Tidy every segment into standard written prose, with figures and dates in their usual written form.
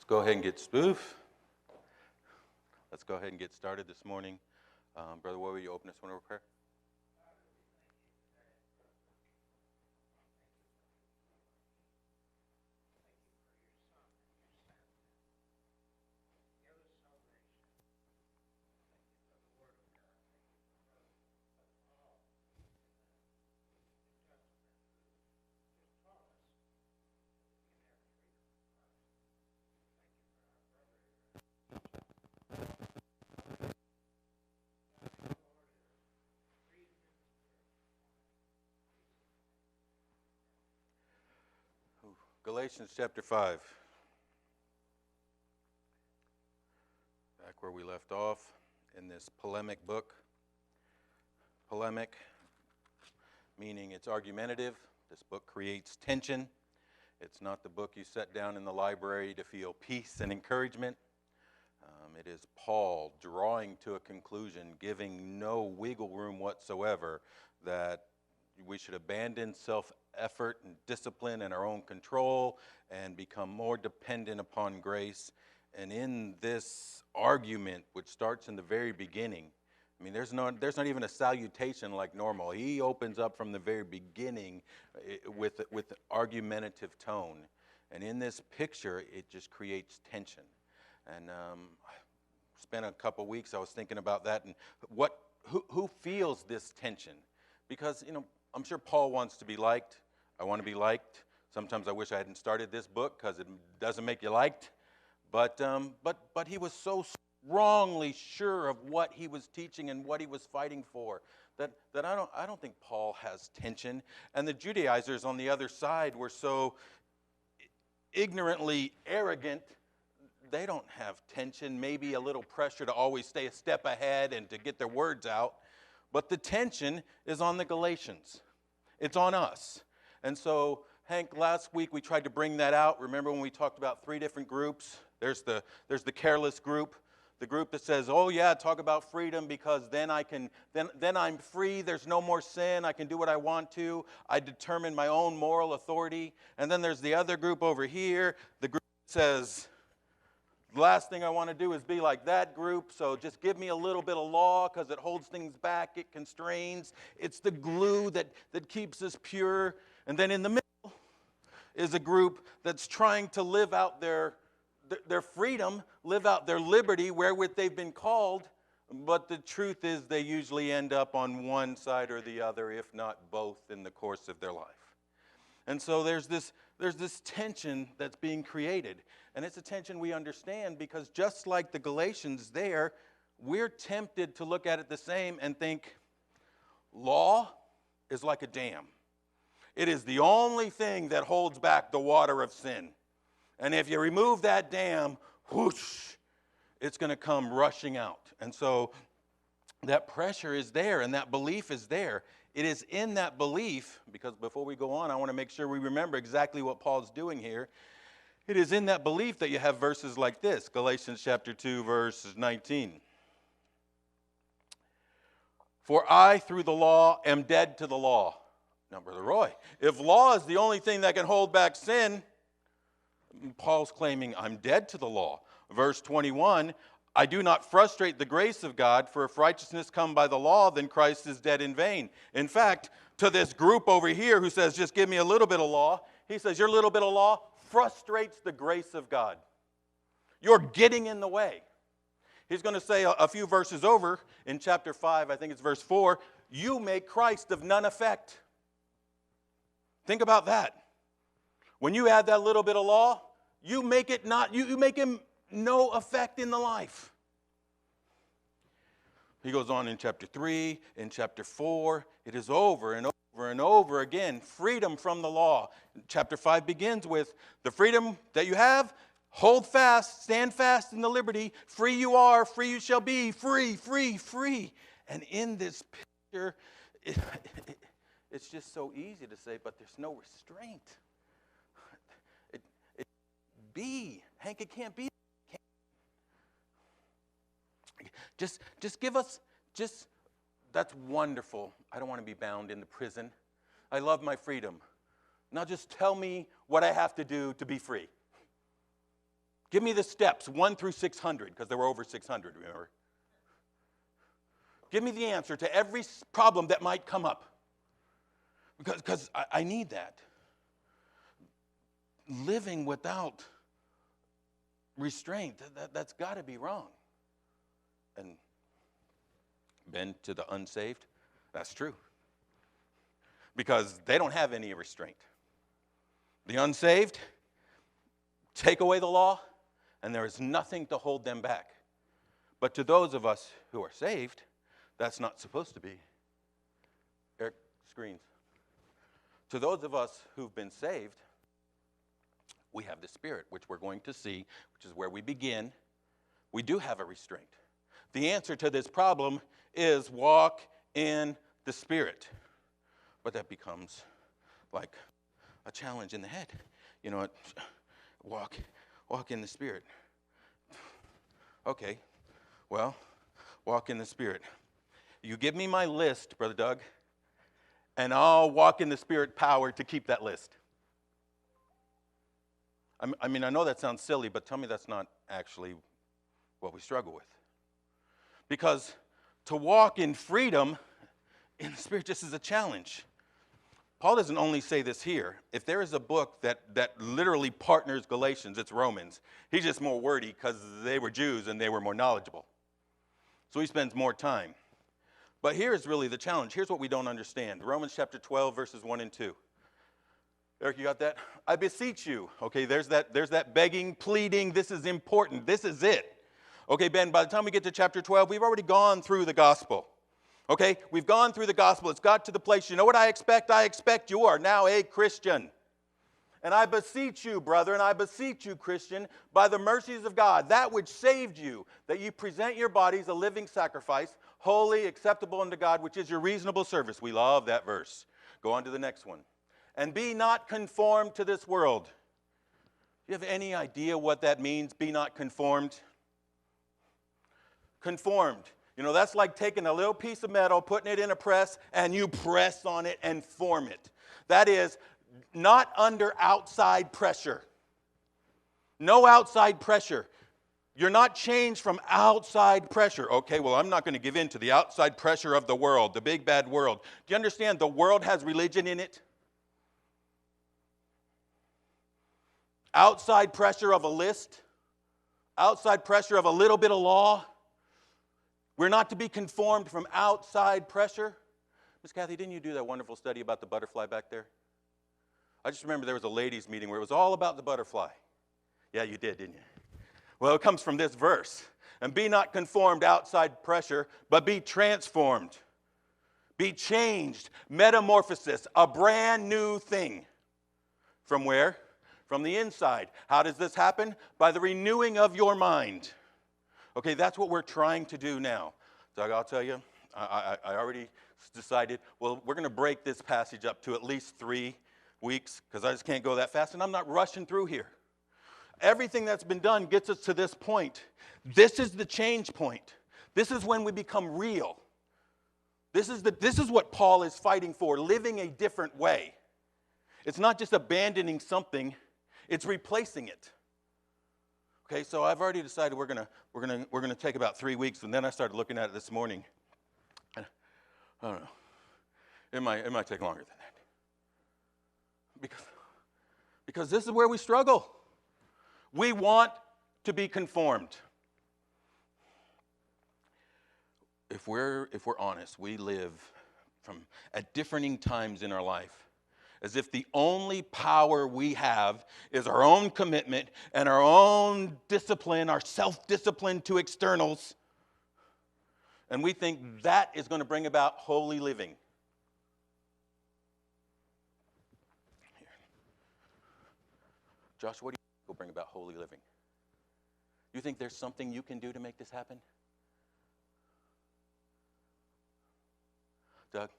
go ahead and get spoof. Let's go ahead and get started this morning. Brother, what will you open us with a prayer? Galatians chapter 5. Back where we left off in this polemic book. Polemic, meaning it's argumentative. This book creates tension. It's not the book you set down in the library to feel peace and encouragement. It is Paul drawing to a conclusion, giving no wiggle room whatsoever that we should abandon self-effort and discipline and our own control and become more dependent upon grace. And in this argument, which starts in the very beginning, I mean, there's not even a salutation like normal. He opens up from the very beginning with argumentative tone. And in this picture, it just creates tension. And spent a couple weeks, I was thinking about that and who feels this tension? Because, I'm sure Paul wants to be liked. I want to be liked. Sometimes I wish I hadn't started this book because it doesn't make you liked. But he was so strongly sure of what he was teaching and what he was fighting for that I don't think Paul has tension. And the Judaizers on the other side were so ignorantly arrogant. They don't have tension, maybe a little pressure to always stay a step ahead and to get their words out. But the tension is on the Galatians. It's on us. And so, Hank, last week we tried to bring that out. Remember when we talked about three different groups? There's the careless group, the group that says, "Oh yeah, talk about freedom because then I'm free. There's no more sin. I can do what I want to. I determine my own moral authority." And then there's the other group over here, the group that says, "The last thing I want to do is be like that group, so just give me a little bit of law because it holds things back, it constrains. It's the glue that keeps us pure." And then in the middle is a group that's trying to live out their freedom, live out their liberty wherewith they've been called. But the truth is they usually end up on one side or the other, if not both, in the course of their life. And so there's this tension that's being created. And it's a tension we understand because just like the Galatians there, we're tempted to look at it the same and think, law is like a dam. It is the only thing that holds back the water of sin. And if you remove that dam, whoosh, it's going to come rushing out. And so that pressure is there and that belief is there. It is in that belief, because before we go on, I want to make sure we remember exactly what Paul's doing here. It is in that belief that you have verses like this, Galatians chapter 2, verse 19. "For I, through the law, am dead to the law." Now, Brother Roy, if law is the only thing that can hold back sin, Paul's claiming, I'm dead to the law. Verse 21, "I do not frustrate the grace of God, for if righteousness come by the law, then Christ is dead in vain." In fact, to this group over here who says, just give me a little bit of law, he says, your little bit of law frustrates the grace of God. You're getting in the way. He's going to say a few verses over in chapter 5, I think it's verse 4, you make Christ of none effect. Think about that. When you add that little bit of law, you make him no effect in the life. He goes on in chapter 3, in chapter 4, it is over and over and over again, freedom from the law. Chapter 5 begins with the freedom that you have, hold fast, stand fast in the liberty, free you are, free you shall be, free, free, free. And in this picture, it's just so easy to say, but there's no restraint. Hank, it can't be. Just give us, that's wonderful. I don't want to be bound in the prison. I love my freedom. Now just tell me what I have to do to be free. Give me the steps 1 through 600, because there were over 600, remember? Give me the answer to every problem that might come up, because I need that. Living without restraint, that's got to be wrong. And Ben, to the unsaved, that's true. Because they don't have any restraint. The unsaved, take away the law, and there is nothing to hold them back. But to those of us who are saved, that's not supposed to be. Eric, screens. To those of us who've been saved, we have the Spirit, which we're going to see, which is where we begin. We do have a restraint. The answer to this problem is walk in the Spirit. But that becomes like a challenge in the head. You know, walk in the Spirit. Okay, well, walk in the Spirit. You give me my list, Brother Doug, and I'll walk in the Spirit power to keep that list. I mean, I know that sounds silly, but tell me that's not actually what we struggle with. Because to walk in freedom in the Spirit just is a challenge. Paul doesn't only say this here. If there is a book that literally partners Galatians, it's Romans. He's just more wordy because they were Jews and they were more knowledgeable. So he spends more time. But here's really the challenge. Here's what we don't understand. Romans chapter 12, verses 1 and 2. Eric, you got that? I beseech you. Okay, there's that begging, pleading. This is important. This is it. Okay, Ben, by the time we get to chapter 12, we've already gone through the gospel. Okay, we've gone through the gospel. It's got to the place, you know what I expect? I expect you are now a Christian. And I beseech you, brother, and I beseech you, Christian, by the mercies of God, that which saved you, that you present your bodies a living sacrifice, holy, acceptable unto God, which is your reasonable service. We love that verse. Go on to the next one. And be not conformed to this world. Do you have any idea what that means, be not conformed? Conformed. You know, that's like taking a little piece of metal, putting it in a press, and you press on it and form it. That is, not under outside pressure. No outside pressure. You're not changed from outside pressure. Okay, well, I'm not going to give in to the outside pressure of the world, the big bad world. Do you understand the world has religion in it? Outside pressure of a list. Outside pressure of a little bit of law. We're not to be conformed from outside pressure. Miss Kathy, didn't you do that wonderful study about the butterfly back there? I just remember there was a ladies' meeting where it was all about the butterfly. Yeah, you did, didn't you? Well, it comes from this verse. And be not conformed outside pressure, but be transformed. Be changed. Metamorphosis, a brand new thing. From where? From the inside. How does this happen? By the renewing of your mind. Okay, that's what we're trying to do now. Doug, I'll tell you, I already decided, well, we're going to break this passage up to at least 3 weeks because I just can't go that fast, and I'm not rushing through here. Everything that's been done gets us to this point. This is the change point. This is when we become real. This is what Paul is fighting for, living a different way. It's not just abandoning something, it's replacing it. Okay, so I've already decided we're gonna take about 3 weeks, and then I started looking at it this morning. And I don't know. It might take longer than that. Because this is where we struggle. We want to be conformed. If we're honest, we live at differing times in our life as if the only power we have is our own commitment and our own discipline, our self-discipline to externals. And we think that is going to bring about holy living. Here. Josh, what do you think will bring about holy living? You think there's something you can do to make this happen? Doug,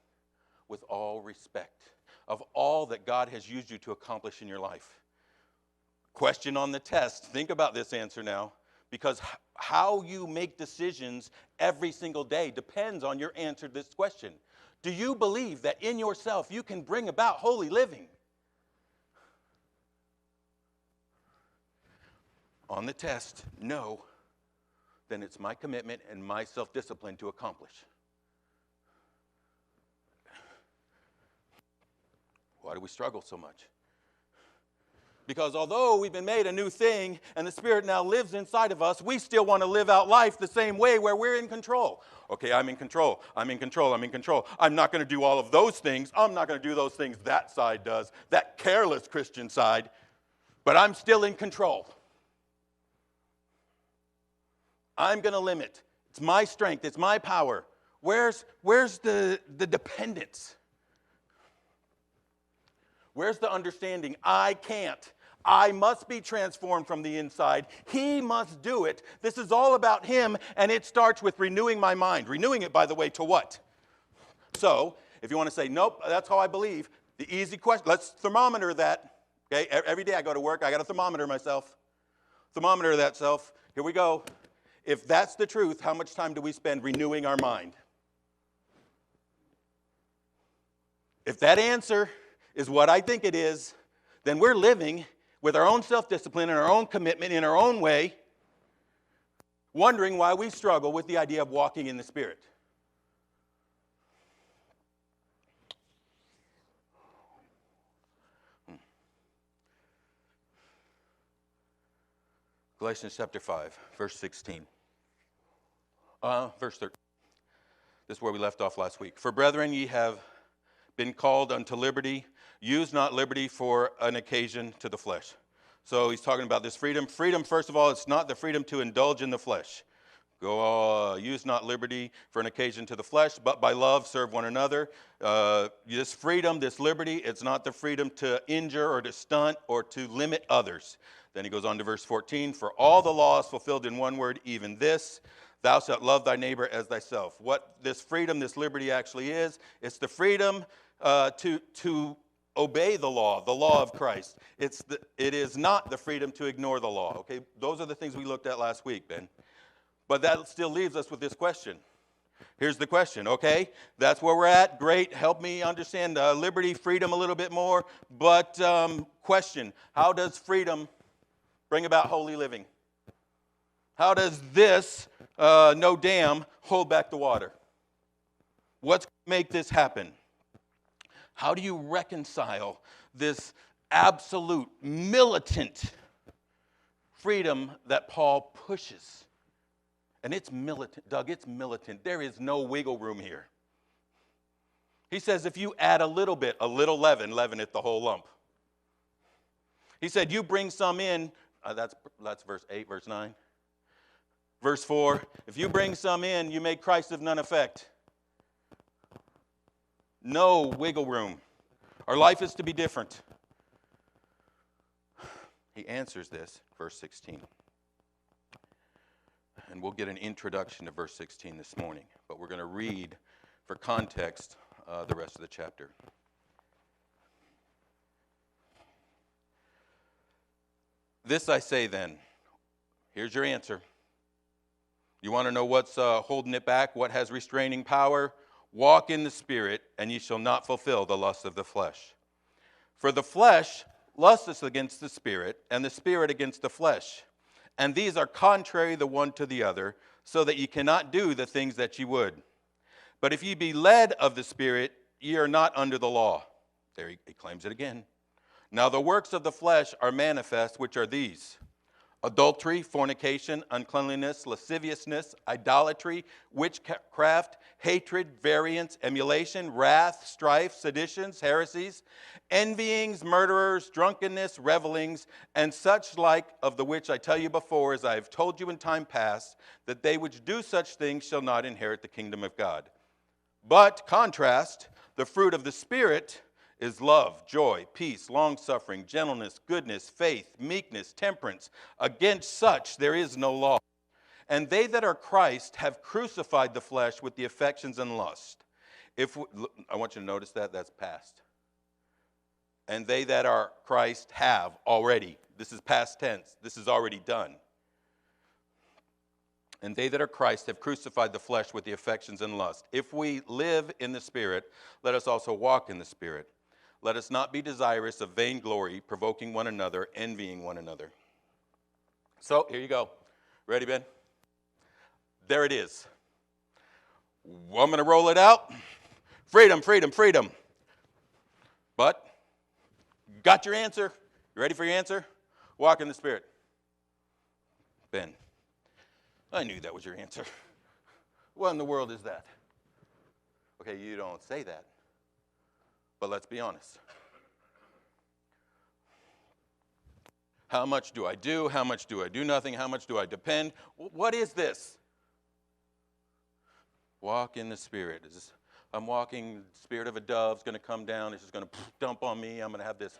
with all respect, of all that God has used you to accomplish in your life. Question on the test. Think about this answer now, because how you make decisions every single day depends on your answer to this question. Do you believe that in yourself you can bring about holy living? on the test, no, then it's my commitment and my self-discipline to accomplish. Why do we struggle so much? Because although we've been made a new thing and the Spirit now lives inside of us, we still want to live out life the same way where we're in control. Okay, I'm in control. I'm in control. I'm in control. I'm not going to do all of those things. I'm not going to do those things that side does, that careless Christian side, but I'm still in control. I'm going to limit. It's my strength. It's my power. Where's the dependence? Where's the understanding? I can't. I must be transformed from the inside. He must do it. This is all about him, and it starts with renewing my mind. Renewing it, by the way, to what? So, if you want to say, nope, that's how I believe, the easy question, let's thermometer that. Okay, every day I go to work, I got to thermometer myself. Thermometer that self. Here we go. If that's the truth, how much time do we spend renewing our mind? If that answer is what I think it is, then we're living with our own self-discipline and our own commitment in our own way, wondering why we struggle with the idea of walking in the Spirit. Galatians chapter 5, verse 16. Verse 13. This is where we left off last week. For brethren, ye have been called unto liberty. Use not liberty for an occasion to the flesh. So he's talking about this freedom. Freedom, first of all, it's not the freedom to indulge in the flesh. Use not liberty for an occasion to the flesh, but by love serve one another. This freedom, this liberty, it's not the freedom to injure or to stunt or to limit others. Then he goes on to verse 14. For all the law is fulfilled in one word, even this, thou shalt love thy neighbor as thyself. What this freedom, this liberty actually is, it's the freedom to obey the law of Christ. It is not the freedom to ignore the law. Okay, those are the things we looked at last week, Ben. But that still leaves us with this question. Here's the question, okay? That's where we're at. Great. Help me understand liberty, freedom a little bit more. But question, how does freedom bring about holy living? How does this, no dam, hold back the water? What's going to make this happen? How do you reconcile this absolute militant freedom that Paul pushes? And it's militant, Doug, it's militant. There is no wiggle room here. He says if you add a little bit, a little leaven, leaveneth the whole lump. He said you bring some in, that's verse 8, verse 9. Verse 4, if you bring some in, you make Christ of none effect. No wiggle room. Our life is to be different. He answers this, verse 16. And we'll get an introduction to verse 16 this morning. But we're going to read, for context, the rest of the chapter. This I say then. Here's your answer. You want to know what's holding it back? What has restraining power? Walk in the Spirit, and ye shall not fulfill the lust of the flesh. For the flesh lusteth against the Spirit, and the Spirit against the flesh. And these are contrary the one to the other, so that ye cannot do the things that ye would. But if ye be led of the Spirit, ye are not under the law. There he claims it again. Now the works of the flesh are manifest, which are these: adultery, fornication, uncleanliness, lasciviousness, idolatry, witchcraft, hatred, variance, emulation, wrath, strife, seditions, heresies, envyings, murderers, drunkenness, revelings, and such like, of the which I tell you before, as I have told you in time past, that they which do such things shall not inherit the kingdom of God. But, contrast, the fruit of the Spirit is love, joy, peace, long-suffering, gentleness, goodness, faith, meekness, temperance. Against such there is no law. And they that are Christ have crucified the flesh with the affections and lust. I want you to notice that's past. And they that are Christ have already. This is past tense. This is already done. And they that are Christ have crucified the flesh with the affections and lust. If we live in the Spirit, let us also walk in the Spirit. Let us not be desirous of vainglory, provoking one another, envying one another. So here you go. Ready, Ben? There it is. I'm going to roll it out. Freedom, freedom, freedom. But, got your answer? You ready for your answer? Walk in the Spirit. Ben, I knew that was your answer. What in the world is that? Okay, you don't say that. But let's be honest. How much do I do? How much do I do nothing? How much do I depend? What is this? Walk in the Spirit. I'm walking, the spirit of a dove's going to come down. It's just going to dump on me. I'm going to have this,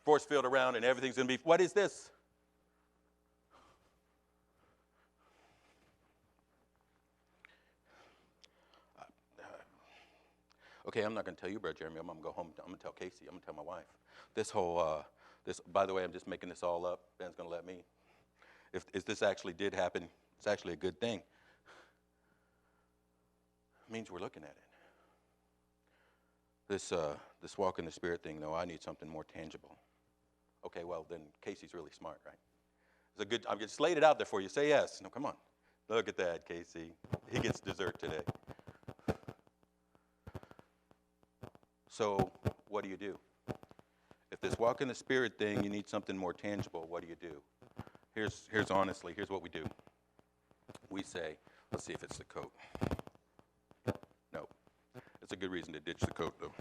force field around, and everything's going to be, what is this? Okay, I'm not going to tell you, Brother Jeremy. I'm going to go home. I'm going to tell Casey. I'm going to tell my wife. By the way, I'm just making this all up. Ben's going to let me. If this actually did happen, it's actually a good thing. It means we're looking at it. This walk in the Spirit thing, though, I need something more tangible. Okay, well, then Casey's really smart, right? It's a good. I'm just laid it out there for you. Say yes. No, come on. Look at that, Casey. He gets dessert today. So, what do? If this walk in the Spirit thing, you need something more tangible, what do? Here's honestly, here's what we do. We say, let's see if it's the coat. No. It's a good reason to ditch the coat, though.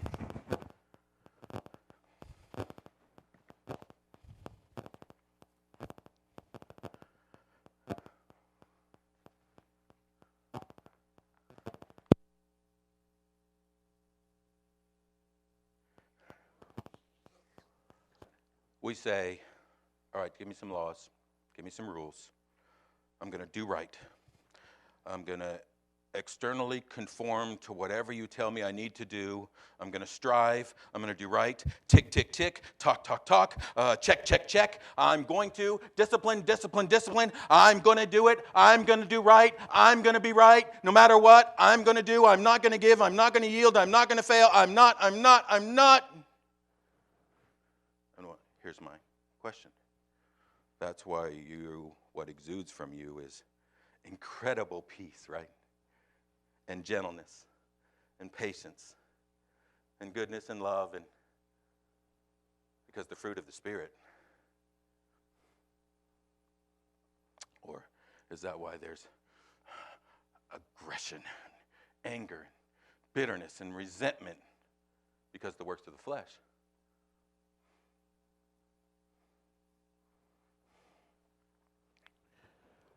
We say, all right, give me some laws, give me some rules. I'm going to do right. I'm going to externally conform to whatever you tell me I need to do. I'm going to strive. I'm going to do right. Tick, tick, tick. Talk, talk, talk. Check, check, check. I'm going to discipline, discipline, discipline. I'm going to do it. I'm going to do right. I'm going to be right. No matter what, I'm going to do. I'm not going to give. I'm not going to yield. I'm not going to fail. I'm not. And here's my question. That's why what exudes from you is incredible peace, right? And gentleness, and patience, and goodness and love, and because the fruit of the Spirit. Or is that why there's aggression, anger, bitterness, and resentment? Because the works of the flesh.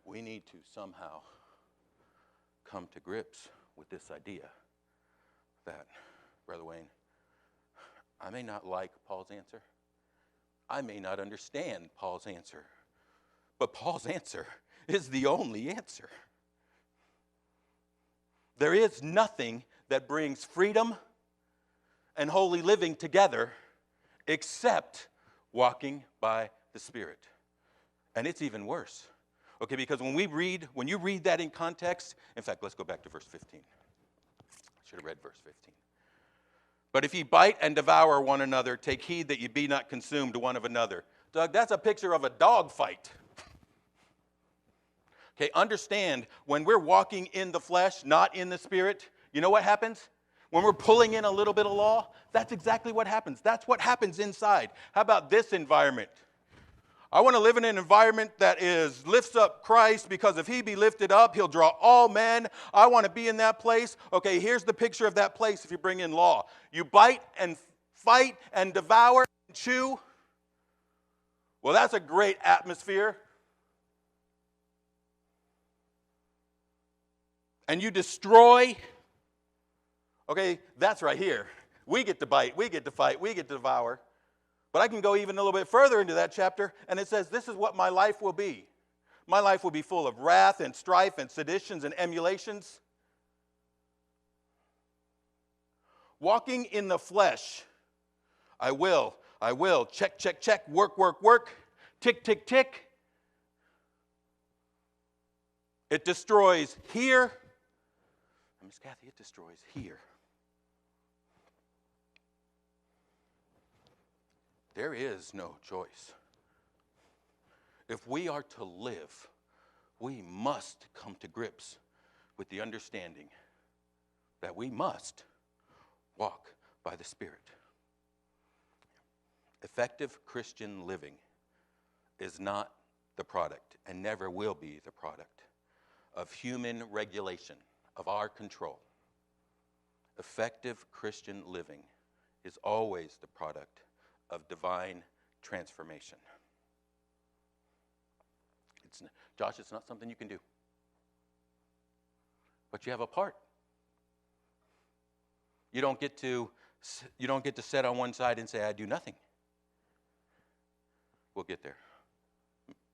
We need to somehow come to grips with this idea that, Brother Wayne, I may not like Paul's answer. I may not understand Paul's answer. But Paul's answer is the only answer. There is nothing that brings freedom and holy living together except walking by the Spirit. And it's even worse. Okay, because when you read that in context, in fact, let's go back to verse 15. I should have read verse 15. But if ye bite and devour one another, take heed that ye be not consumed one of another. Doug, that's a picture of a dog fight. Okay, understand, when we're walking in the flesh, not in the Spirit, you know what happens? When we're pulling in a little bit of law, that's exactly what happens. That's what happens inside. How about this environment? I want to live in an environment that lifts up Christ, because if he be lifted up, he'll draw all men. I want to be in that place. Okay, here's the picture of that place if you bring in law. You bite and fight and devour and chew. Well, that's a great atmosphere. And you destroy. Okay, that's right here. We get to bite, we get to fight, we get to devour. But I can go even a little bit further into that chapter, and it says, this is what my life will be. My life will be full of wrath and strife and seditions and emulations. Walking in the flesh, I will, check, check, check, work, work, work, tick, tick, tick. It destroys here. Miss Kathy, it destroys here. There is no choice. If we are to live, we must come to grips with the understanding that we must walk by the Spirit. Effective Christian living is not the product, and never will be the product, of human regulation, of our control. Effective Christian living is always the product of divine transformation. Josh, it's not something you can do. But you have a part. You don't get to sit on one side and say, I do nothing. We'll get there,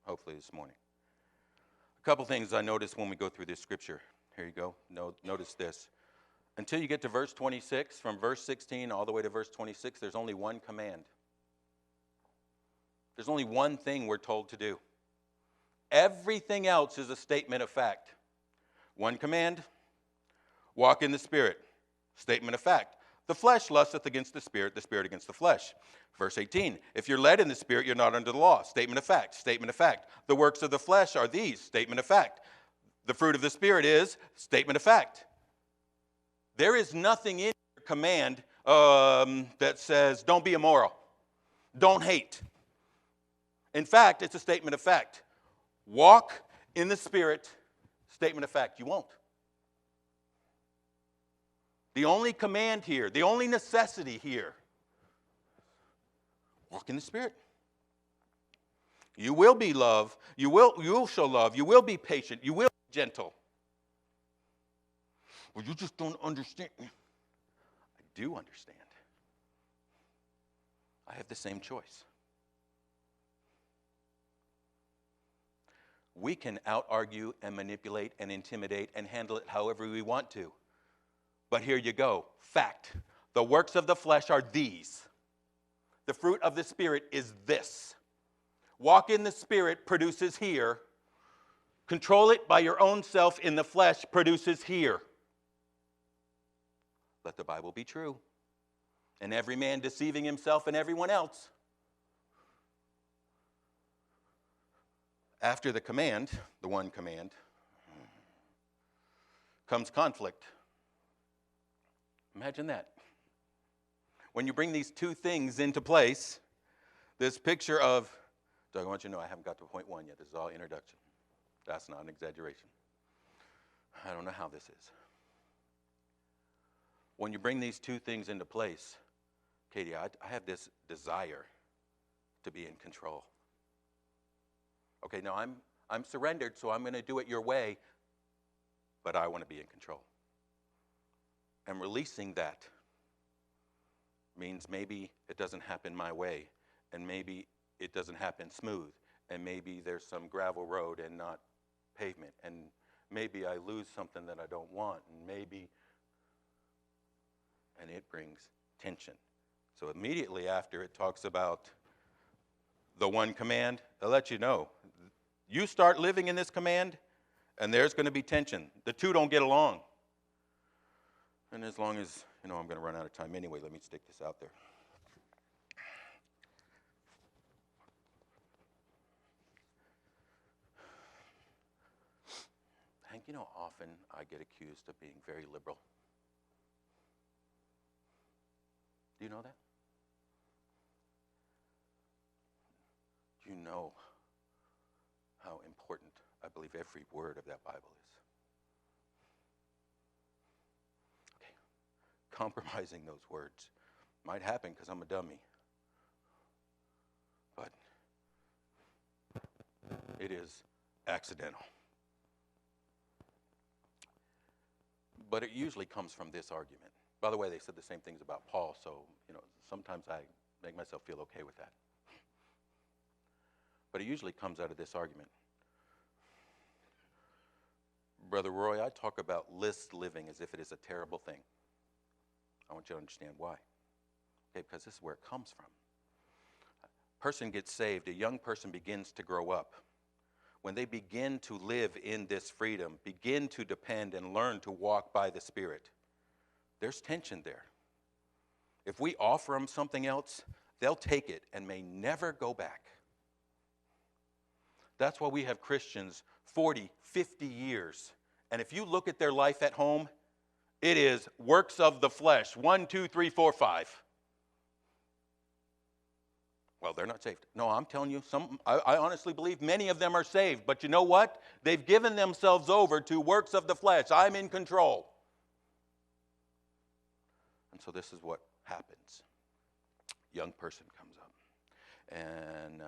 hopefully this morning. A couple things I noticed when we go through this scripture. Here you go. Notice this. Until you get to verse 26, from verse 16 all the way to verse 26, there's only one command. There's only one thing we're told to do. Everything else is a statement of fact. One command, walk in the Spirit. Statement of fact. The flesh lusteth against the Spirit against the flesh. Verse 18, if you're led in the Spirit, you're not under the law. Statement of fact, statement of fact. The works of the flesh are these, statement of fact. The fruit of the Spirit is, statement of fact. There is nothing in your command that says, don't be immoral, don't hate. In fact, it's a statement of fact. Walk in the Spirit, statement of fact, you won't. The only command here, the only necessity here, walk in the Spirit. You will be love, you will show love, you will be patient, you will be gentle. Well, you just don't understand. I do understand. I have the same choice. We can out-argue and manipulate and intimidate and handle it however we want to. But here you go. Fact. The works of the flesh are these. The fruit of the Spirit is this. Walk in the Spirit produces here. Control it by your own self in the flesh produces here. Let the Bible be true. And every man deceiving himself and everyone else. After the command, the one command, comes conflict. Imagine that. When you bring these two things into place, this picture of, Doug, I want you to know I haven't got to point one yet. This is all introduction. That's not an exaggeration. I don't know how this is. When you bring these two things into place, Katie, I have this desire to be in control. Okay, now I'm surrendered, so I'm going to do it your way, but I want to be in control. And releasing that means maybe it doesn't happen my way, and maybe it doesn't happen smooth, and maybe there's some gravel road and not pavement, and maybe I lose something that I don't want, and it brings tension. So immediately after it talks about the one command, I'll let you know. You start living in this command, and there's going to be tension. The two don't get along. And as long as, I'm going to run out of time anyway, let me stick this out there. Hank, often I get accused of being very liberal. Do you know that? Do you know how important I believe every word of that Bible is? Okay. Compromising those words might happen because I'm a dummy. But it is accidental. But it usually comes from this argument. By the way, they said the same things about Paul, so, sometimes I make myself feel okay with that. But it usually comes out of this argument. Brother Roy, I talk about list living as if it is a terrible thing. I want you to understand why. Okay, because this is where it comes from. A person gets saved, a young person begins to grow up. When they begin to live in this freedom, begin to depend and learn to walk by the Spirit, there's tension there. If we offer them something else, they'll take it and may never go back. That's why we have Christians 40, 50 years. And if you look at their life at home, it is works of the flesh. 1, 2, 3, 4, 5. Well, they're not saved. No, I'm telling you, I honestly believe many of them are saved. But you know what? They've given themselves over to works of the flesh. I'm in control. And so this is what happens. Young person comes up. And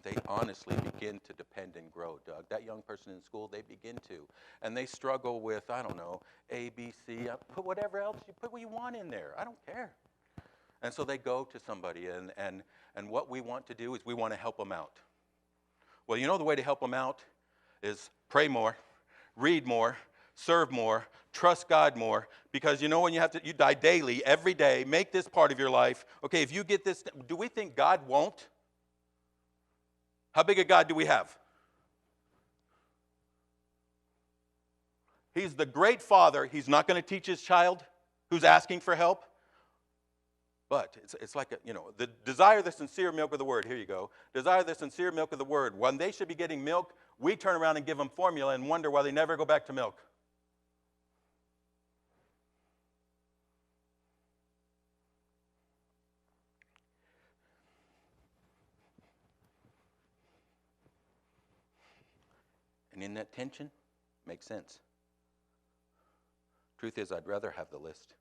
they honestly begin to depend and grow, Doug. That young person in school, they begin to. And they struggle with, I don't know, A, B, C. Put whatever else, you put what you want in there. I don't care. And so they go to somebody, and what we want to do is we want to help them out. Well, you know the way to help them out is pray more, read more, serve more, trust God more, because you know when you die daily, every day, make this part of your life. Okay, if you get this, do we think God won't? How big a God do we have? He's the great Father. He's not going to teach his child who's asking for help. But it's like, the desire the sincere milk of the word. Here you go. Desire the sincere milk of the word. When they should be getting milk, we turn around and give them formula and wonder why they never go back to milk. And in that tension, makes sense. Truth is, I'd rather have the list.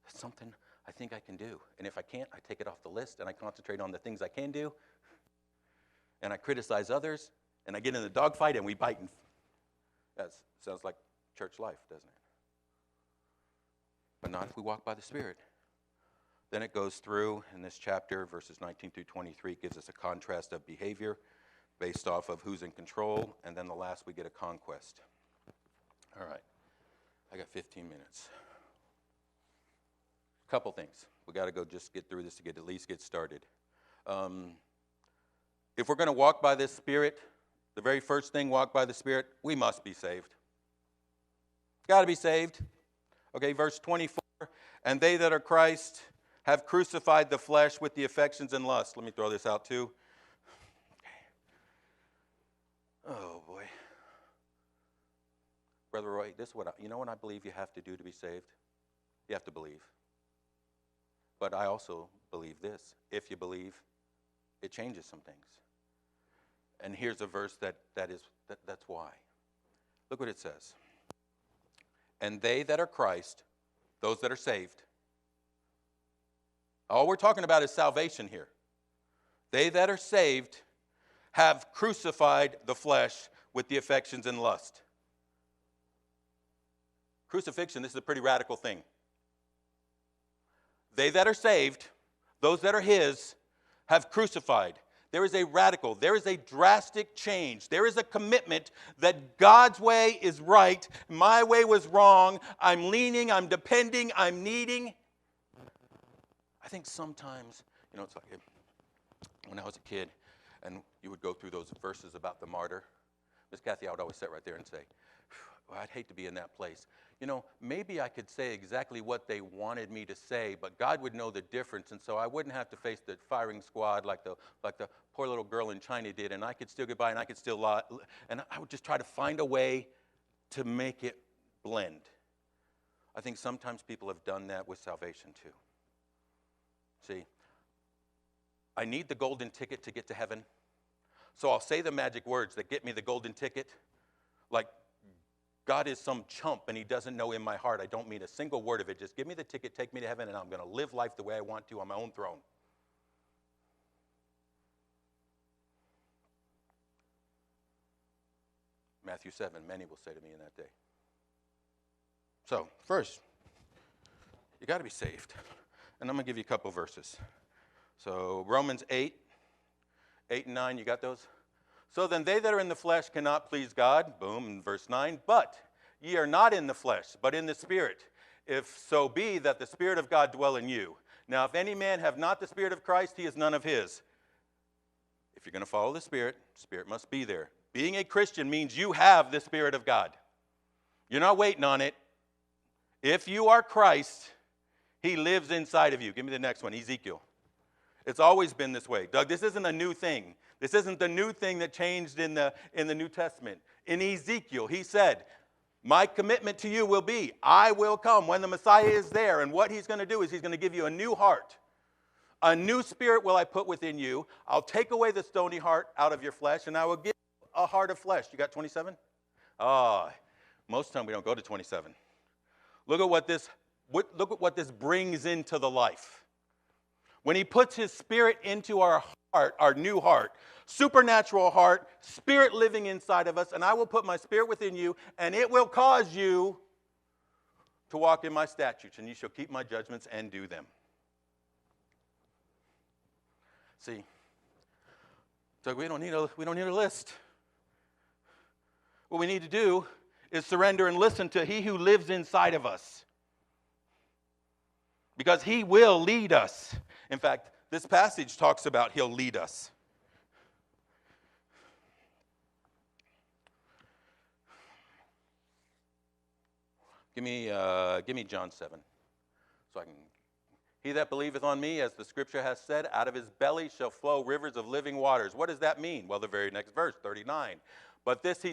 It's something I think I can do. And if I can't, I take it off the list and I concentrate on the things I can do. And I criticize others. And I get in the dogfight and we bite. That sounds like church life, doesn't it? But not if we walk by the Spirit. Then it goes through in this chapter, verses 19 through 23, gives us a contrast of behavior based off of who's in control. And then the last, we get a conquest. All right. I got 15 minutes. Couple things. We got to go just get through this to at least get started. If we're going to walk by this Spirit, the very first thing, walk by the Spirit, we must be saved. Got to be saved. Okay, verse 24. And they that are Christ have crucified the flesh with the affections and lusts. Let me throw this out too. Okay. Oh boy. Brother Roy, this is what I believe you have to do to be saved? You have to believe. But I also believe this. If you believe, it changes some things. And here's a verse that's why. Look what it says. And they that are Christ, those that are saved. All we're talking about is salvation here. They that are saved have crucified the flesh with the affections and lust. Crucifixion, this is a pretty radical thing. They that are saved, those that are his, have crucified. There is a drastic change. There is a commitment that God's way is right, my way was wrong, I'm leaning, I'm depending, I'm needing. I think sometimes, it's like when I was a kid and you would go through those verses about the martyr. Miss Kathy, I would always sit right there and say, well, I'd hate to be in that place. Maybe I could say exactly what they wanted me to say, but God would know the difference, and so I wouldn't have to face the firing squad like the poor little girl in China did, and I could still get by, and I could still lie, and I would just try to find a way to make it blend. I think sometimes people have done that with salvation too. See, I need the golden ticket to get to heaven, so I'll say the magic words that get me the golden ticket, like God is some chump and he doesn't know in my heart. I don't mean a single word of it. Just give me the ticket, take me to heaven, and I'm going to live life the way I want to on my own throne. Matthew 7, many will say to me in that day. So, first, you got to be saved. And I'm going to give you a couple verses. So, Romans 8 and 9, you got those? So then they that are in the flesh cannot please God. Boom, in verse 9. But ye are not in the flesh, but in the Spirit, if so be that the Spirit of God dwell in you. Now if any man have not the Spirit of Christ, he is none of his. If you're going to follow the Spirit must be there. Being a Christian means you have the Spirit of God. You're not waiting on it. If you are Christ, he lives inside of you. Give me the next one, Ezekiel. It's always been this way. Doug, this isn't a new thing. This isn't the new thing that changed in the New Testament. In Ezekiel, he said, my commitment to you will be, I will come when the Messiah is there. And what he's going to do is he's going to give you a new heart. A new spirit will I put within you. I'll take away the stony heart out of your flesh, and I will give you a heart of flesh. You got 27? Most of the time we don't go to 27. Look at what this brings into the life. When he puts his spirit into our heart, our new heart, supernatural heart, spirit living inside of us, and I will put my spirit within you, and it will cause you to walk in my statutes, and you shall keep my judgments and do them. See, so we don't need a list. What we need to do is surrender and listen to he who lives inside of us. Because he will lead us. In fact, this passage talks about he'll lead us. Give me John 7. So I can. He that believeth on me, as the scripture has said, out of his belly shall flow rivers of living waters. What does that mean? Well, the very next verse, 39. But this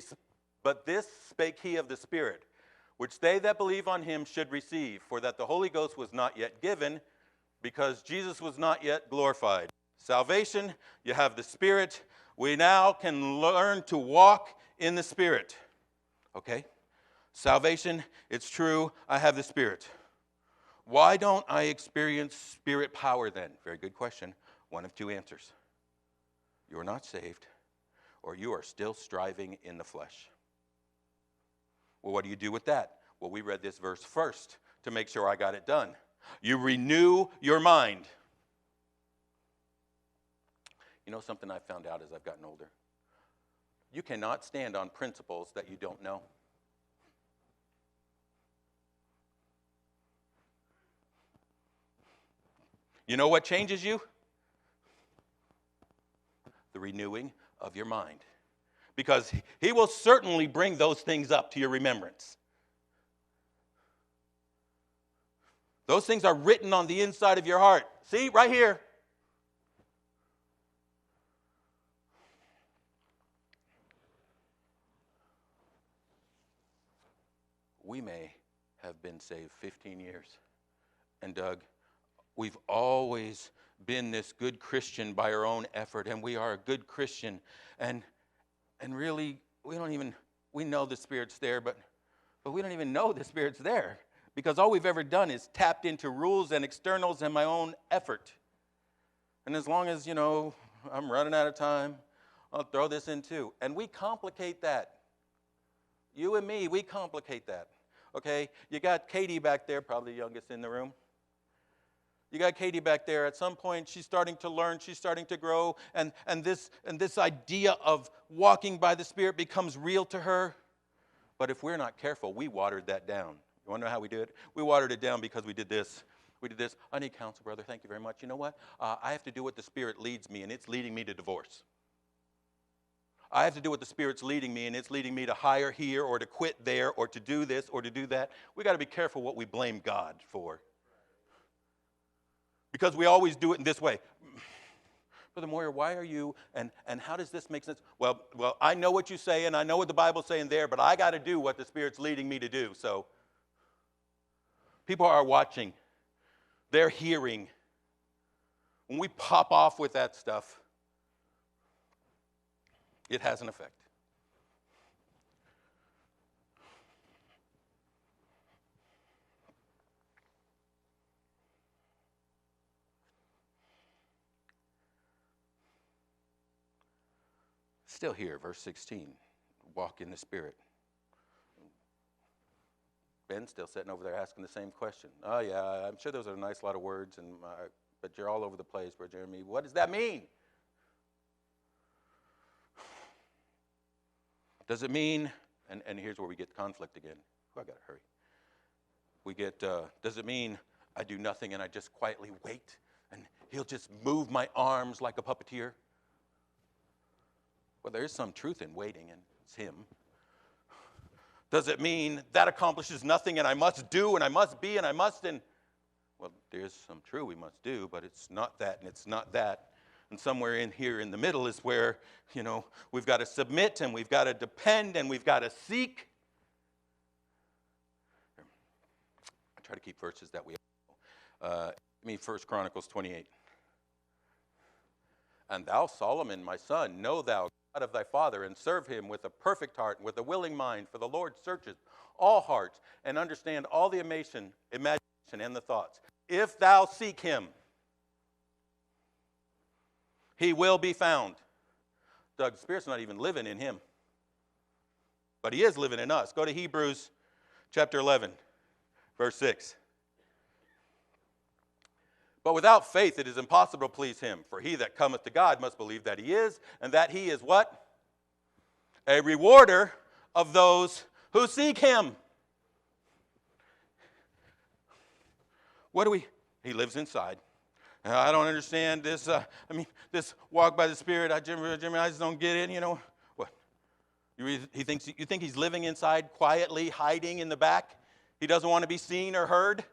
spake he of the Spirit, which they that believe on him should receive, for that the Holy Ghost was not yet given, because Jesus was not yet glorified. Salvation, you have the Spirit. We now can learn to walk in the Spirit. Okay? Salvation, it's true, I have the Spirit. Why don't I experience Spirit power then? Very good question. One of two answers. You are not saved, or you are still striving in the flesh. Well, what do you do with that? Well, we read this verse first to make sure I got it done. You renew your mind. You know something I've found out as I've gotten older? You cannot stand on principles that you don't know. You know what changes you? The renewing of your mind. Because he will certainly bring those things up to your remembrance. Those things are written on the inside of your heart. See, right here. We may have been saved 15 years. And Doug, we've always been this good Christian by our own effort, and we are a good Christian. And really, we know the Spirit's there, but we don't even know the Spirit's there. Because all we've ever done is tapped into rules and externals and my own effort. And as long as, I'm running out of time, I'll throw this in too. And we complicate that. You and me, we complicate that. Okay? You got Katie back there, probably the youngest in the room. You got Katie back there. At some point, she's starting to learn. She's starting to grow. And this idea of walking by the Spirit becomes real to her. But if we're not careful, we watered that down. You want to know how we did it? We watered it down because we did this. We did this. I need counsel, brother. Thank you very much. You know what? I have to do what the Spirit leads me, and it's leading me to divorce. I have to do what the Spirit's leading me, and it's leading me to hire here or to quit there or to do this or to do that. We got to be careful what we blame God for. Because we always do it in this way. Brother Moyer, why are you, and how does this make sense? Well, I know what you say, and I know what the Bible's saying there, but I got to do what the Spirit's leading me to do. So people are watching. They're hearing. When we pop off with that stuff, it has an effect. Still here, verse 16, walk in the Spirit. Ben's still sitting over there asking the same question. Oh, yeah, I'm sure those are a nice lot of words, but you're all over the place, Brother Jeremy. What does that mean? Does it mean, and here's where we get conflict again. I got to hurry. We get, does it mean I do nothing and I just quietly wait and he'll just move my arms like a puppeteer? Well, there is some truth in waiting, and it's him. Does it mean that accomplishes nothing and I must do and I must be and I must? And Well, there's some true we must do, but it's not that and it's not that. And somewhere in here in the middle is where, we've got to submit and we've got to depend and we've got to seek. I try to keep verses that we know. 1 Chronicles 28. And thou, Solomon, my son, know thou God of thy father, and serve him with a perfect heart and with a willing mind, for the Lord searcheth all hearts and understand all the imagination and the thoughts. If thou seek him, he will be found. Doug, the Spirit's not even living in him, but he is living in us. Go to Hebrews chapter 11, verse 6. But without faith it is impossible to please him. For he that cometh to God must believe that he is, and that he is what? A rewarder of those who seek him. He lives inside. I don't understand this. This walk by the Spirit. Jimmy, I just don't get it. What? You think he's living inside quietly, hiding in the back? He doesn't want to be seen or heard?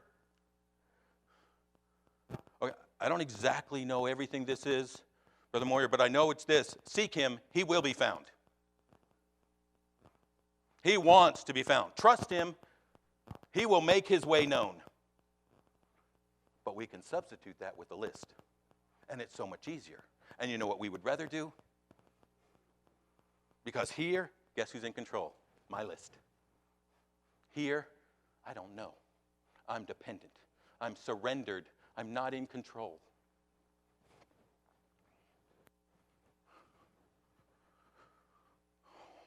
Okay, I don't exactly know everything this is, Brother Moyer, but I know it's this. Seek him, he will be found. He wants to be found. Trust him, he will make his way known. But we can substitute that with a list, and it's so much easier. And you know what we would rather do? Because here, guess who's in control? My list. Here, I don't know. I'm dependent. I'm surrendered. I'm not in control.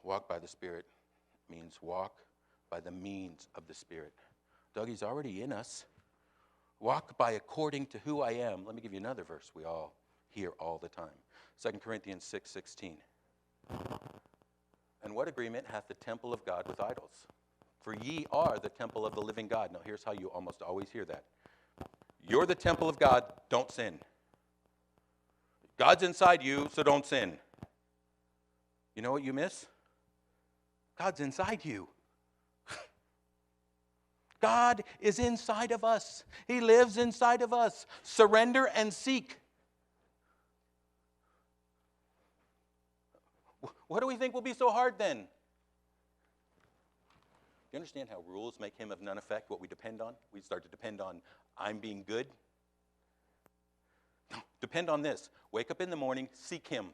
Walk by the Spirit means walk by the means of the Spirit. Doug, he's already in us. Walk by according to who I am. Let me give you another verse we all hear all the time. 2 Corinthians 6:16. And what agreement hath the temple of God with idols? For ye are the temple of the living God. Now here's how you almost always hear that. You're the temple of God, don't sin. God's inside you, so don't sin. You know what you miss? God's inside you. God is inside of us. He lives inside of us. Surrender and seek. What do we think will be so hard then? Do you understand how rules make him of none effect, what we depend on? We start to depend on I'm being good. No, depend on this. Wake up in the morning, seek him.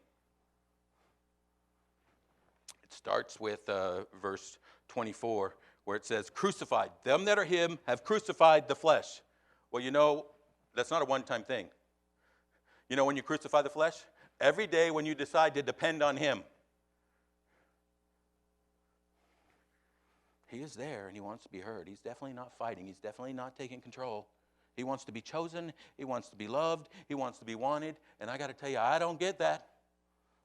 It starts with verse 24, where it says, crucified. Them that are him have crucified the flesh. Well, that's not a one-time thing. You know when you crucify the flesh? Every day when you decide to depend on him. He is there and he wants to be heard. He's definitely not fighting. He's definitely not taking control. He wants to be chosen. He wants to be loved. He wants to be wanted. And I got to tell you, I don't get that,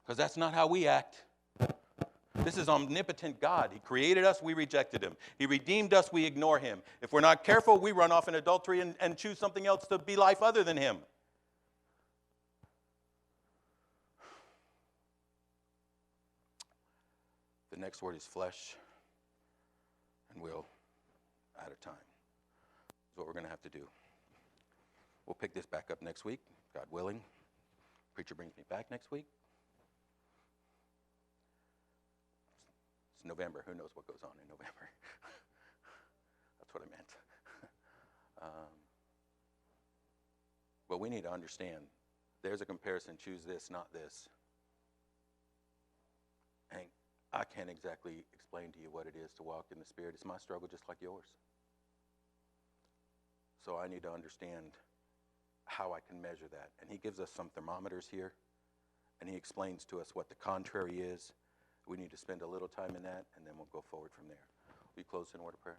because that's not how we act. This is omnipotent God. He created us, we rejected him. He redeemed us, we ignore him. If we're not careful, we run off in adultery and choose something else to be life other than him. The next word is flesh, and we'll out of time. That's what we're going to have to do. We'll pick this back up next week, God willing. Preacher brings me back next week. It's November. Who knows what goes on in November? That's what I meant. But we need to understand there's a comparison. Choose this, not this. And I can't exactly explain to you what it is to walk in the Spirit. It's my struggle just like yours. So I need to understand how I can measure that. And he gives us some thermometers here, and he explains to us what the contrary is. We need to spend a little time in that, and then we'll go forward from there. Will you close in a word of prayer?